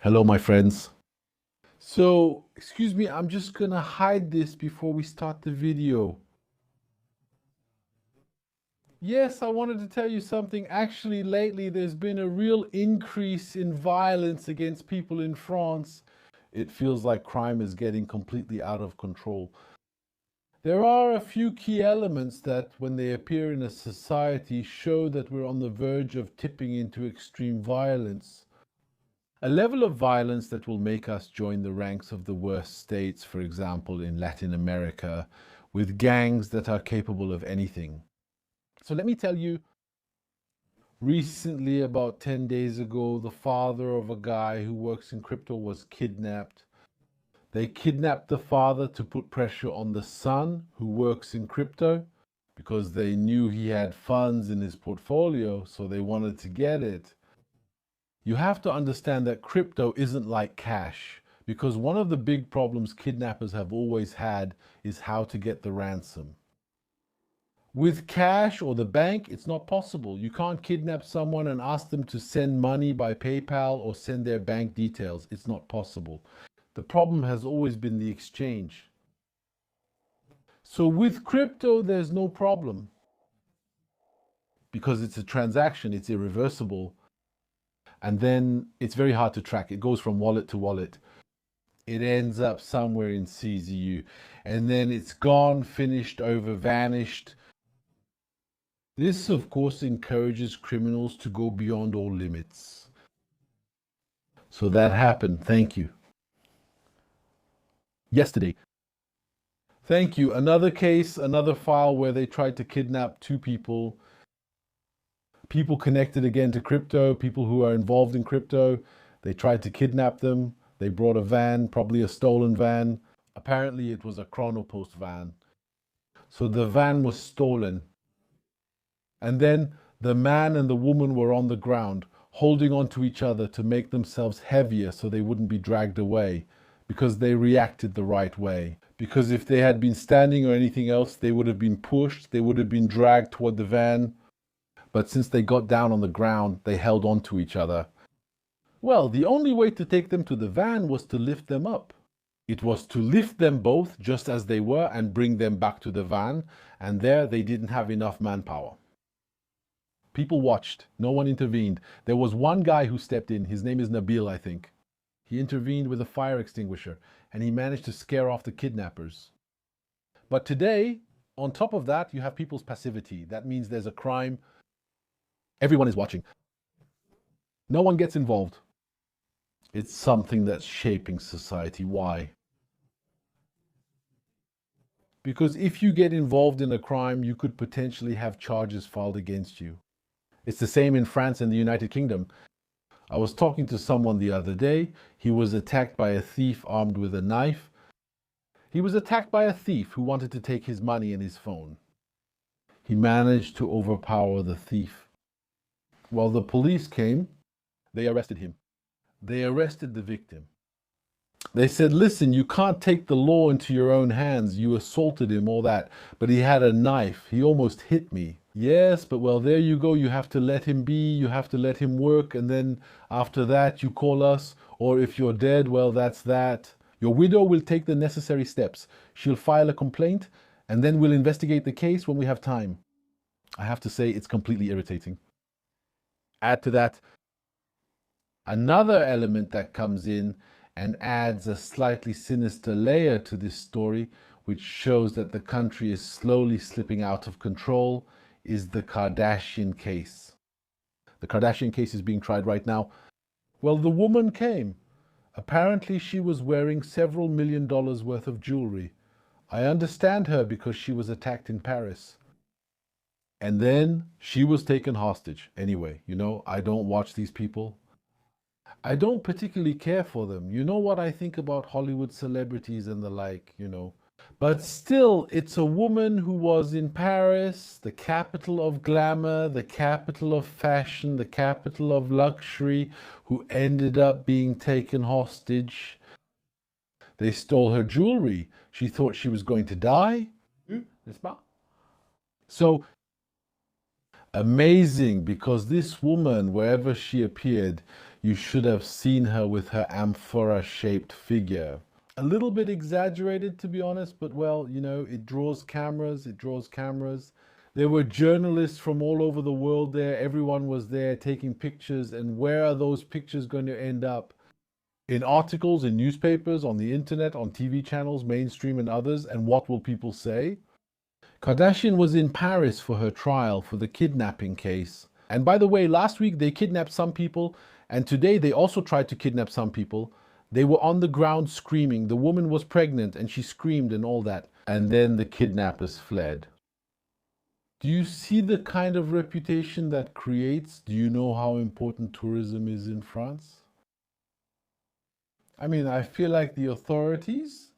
Hello, my friends. Excuse me, I'm just gonna hide this before we start the video. Yes, I wanted to tell you something. Actually, lately there's been a real increase in violence against people in France. It feels like crime is getting completely out of control. There are a few key elements that, when they appear in a society, show that we're on the verge of tipping into extreme violence. A level of violence that will make us join the ranks of the worst states, for example, in Latin America, with gangs that are capable of anything. So let me tell you, recently, about 10 days ago, the father of a guy who works in crypto was kidnapped. They kidnapped the father to put pressure on the son who works in crypto because they knew he had funds in his portfolio, so they wanted to get it. You have to understand that crypto isn't like cash, because one of the big problems kidnappers have always had is how to get the ransom. With cash or the bank, it's not possible. You can't kidnap someone and ask them to send money by PayPal or send their bank details. It's not possible. The problem has always been the exchange. So with crypto, there's no problem because it's a transaction, it's irreversible. And then it's very hard to track. It goes from wallet to wallet. It ends up somewhere in CZU. And then it's gone, finished, over, vanished. This, of course, encourages criminals to go beyond all limits. So that happened. Thank you. Yesterday. Thank you. Another case, another file where they tried to kidnap two people. People connected again to crypto, people who are involved in crypto. They tried to kidnap them. They brought a van, probably a stolen van. Apparently, it was a Chronopost van. So the van was stolen. And then the man and the woman were on the ground, holding on to each other to make themselves heavier so they wouldn't be dragged away, because they reacted the right way. Because if they had been standing or anything else, they would have been pushed, they would have been dragged toward the van. But since they got down on the ground, they held on to each other. Well, the only way to take them to the van was to lift them up. It was to lift them both just as they were and bring them back to the van, and there they didn't have enough manpower. People watched. No one intervened. There was one guy who stepped in. His name is Nabil, I think. He intervened with a fire extinguisher, and he managed to scare off the kidnappers. But today, on top of that, you have people's passivity. That means there's a crime. Everyone is watching. No one gets involved. It's something that's shaping society. Why? Because if you get involved in a crime, you could potentially have charges filed against you. It's the same in France and the United Kingdom. I was talking to someone the other day. He was attacked by a thief armed with a knife. He was attacked by a thief who wanted to take his money and his phone. He managed to overpower the thief. While the police came, they arrested him. They arrested the victim. They said, listen, you can't take the law into your own hands. You assaulted him, all that. But he had a knife. He almost hit me. Yes, but well, there you go. You have to let him be. You have to let him work. And then after that, you call us. Or if you're dead, well, that's that. Your widow will take the necessary steps. She'll file a complaint, and then we'll investigate the case when we have time. I have to say, it's completely irritating. Add to that another element that comes in and adds a slightly sinister layer to this story, which shows that the country is slowly slipping out of control, is the Kardashian case. The Kardashian case is being tried right now. Well, the woman came. Apparently, she was wearing several $1 million worth of jewelry. I understand her because she was attacked in Paris. And then she was taken hostage. Anyway, I don't watch these people. I don't particularly care for them. You know what I think about Hollywood celebrities and the like. But still, it's a woman who was in Paris, the capital of glamour, the capital of fashion, the capital of luxury, who ended up being taken hostage. They stole her jewelry. She thought she was going to die. So, Amazing, because this woman, wherever she appeared, you should have seen her with her amphora-shaped figure. A little bit exaggerated, to be honest, but well, it draws cameras, it draws cameras. There were journalists from all over the world there. Everyone was there taking pictures. And where are those pictures going to end up? In articles, in newspapers, on the internet, on TV channels, mainstream and others. And what will people say? Kardashian was in Paris for her trial for the kidnapping case. And by the way, last week they kidnapped some people, and today they also tried to kidnap some people. They were on the ground screaming. The woman was pregnant and she screamed and all that. And then the kidnappers fled. Do you see the kind of reputation that creates? Do you know how important tourism is in France? I mean, I feel like the authorities,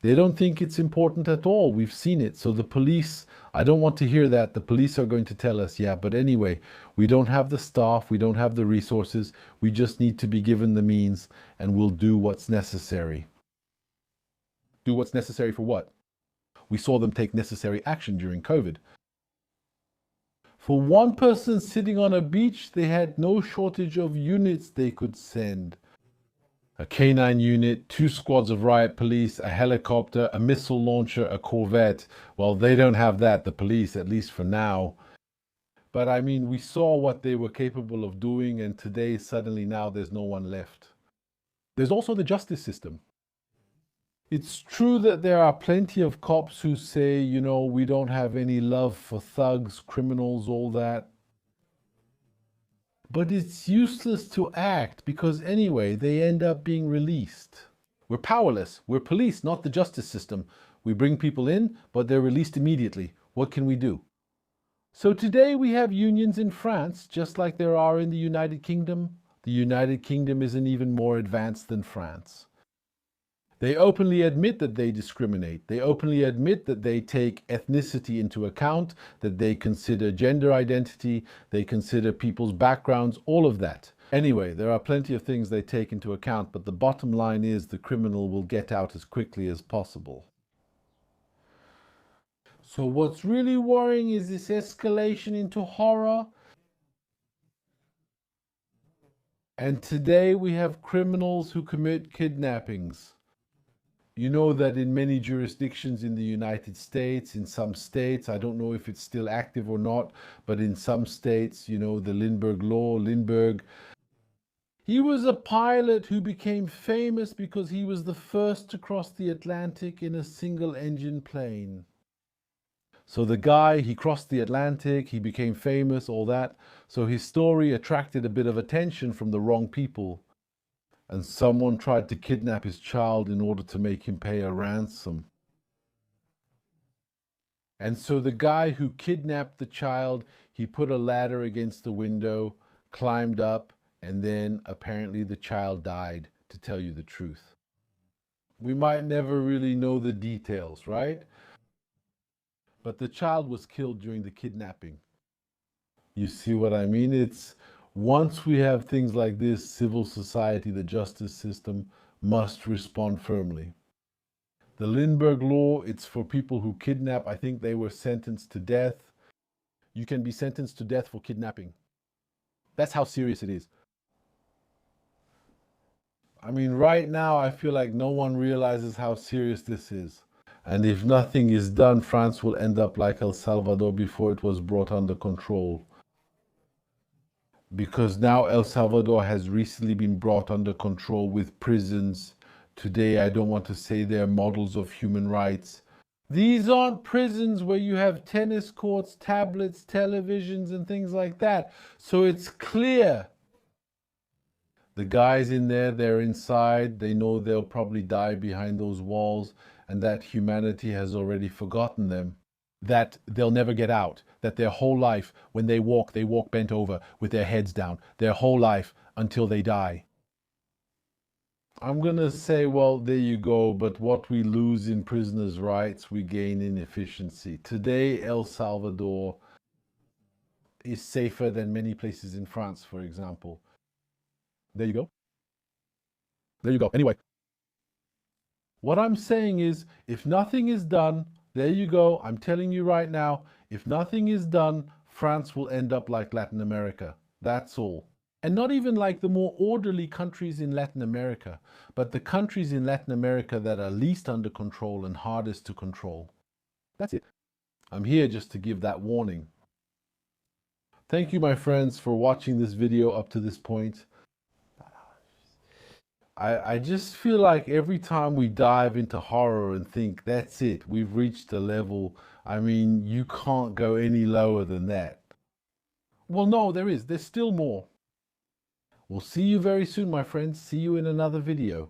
they don't think it's important at all. We've seen it. So the police, I don't want to hear that. The police are going to tell us, yeah, but anyway, we don't have the staff, we don't have the resources. We just need to be given the means and we'll do what's necessary. Do what's necessary for what? We saw them take necessary action during COVID. For one person sitting on a beach, they had no shortage of units they could send. A K9 unit, 2 squads of riot police, a helicopter, a missile launcher, a corvette. Well, they don't have that, the police, at least for now. But I mean, we saw what they were capable of doing, and today, suddenly now, there's no one left. There's also the justice system. It's true that there are plenty of cops who say, we don't have any love for thugs, criminals, all that. But it's useless to act because anyway, they end up being released. We're powerless. We're police, not the justice system. We bring people in, but they're released immediately. What can we do? So today we have unions in France, just like there are in the United Kingdom. The United Kingdom isn't even more advanced than France. They openly admit that they discriminate. They openly admit that they take ethnicity into account, that they consider gender identity, they consider people's backgrounds, all of that. Anyway, there are plenty of things they take into account, but the bottom line is the criminal will get out as quickly as possible. So what's really worrying is this escalation into horror. And today we have criminals who commit kidnappings. You know that in many jurisdictions in the United States, in some states, I don't know if it's still active or not, but in some states, the Lindbergh law, Lindbergh, he was a pilot who became famous because he was the first to cross the Atlantic in a single engine plane. So the guy, he crossed the Atlantic, he became famous, all that. So his story attracted a bit of attention from the wrong people. And someone tried to kidnap his child in order to make him pay a ransom. And so the guy who kidnapped the child, he put a ladder against the window, climbed up, and then apparently the child died, to tell you the truth. We might never really know the details, right? But the child was killed during the kidnapping. You see what I mean? It's once we have things like this, civil society, the justice system must respond firmly. The Lindbergh law, it's for people who kidnap. I think they were sentenced to death. You can be sentenced to death for kidnapping. That's how serious it is. I mean, right now, I feel like no one realizes how serious this is. And if nothing is done, France will end up like El Salvador before it was brought under control. Because now El Salvador has recently been brought under control with prisons. Today, I don't want to say they're models of human rights. These aren't prisons where you have tennis courts, tablets, televisions, and things like that. So it's clear. The guys in there, they're inside. They know they'll probably die behind those walls, and that humanity has already forgotten them. That they'll never get out, that their whole life, when they walk bent over with their heads down, their whole life until they die. I'm going to say, well, there you go, but what we lose in prisoners' rights, we gain in efficiency. Today, El Salvador is safer than many places in France, for example. There you go. There you go. Anyway, what I'm saying is, if nothing is done, There you go. I'm telling you right now, if nothing is done, France will end up like Latin America. That's all. And not even like the more orderly countries in Latin America, but the countries in Latin America that are least under control and hardest to control. That's it. I'm here just to give that warning. Thank you, my friends, for watching this video up to this point. I just feel like every time we dive into horror and think, that's it, we've reached a level, I mean, you can't go any lower than that. Well, no, there's still more. We'll see you very soon, my friends. See you in another video.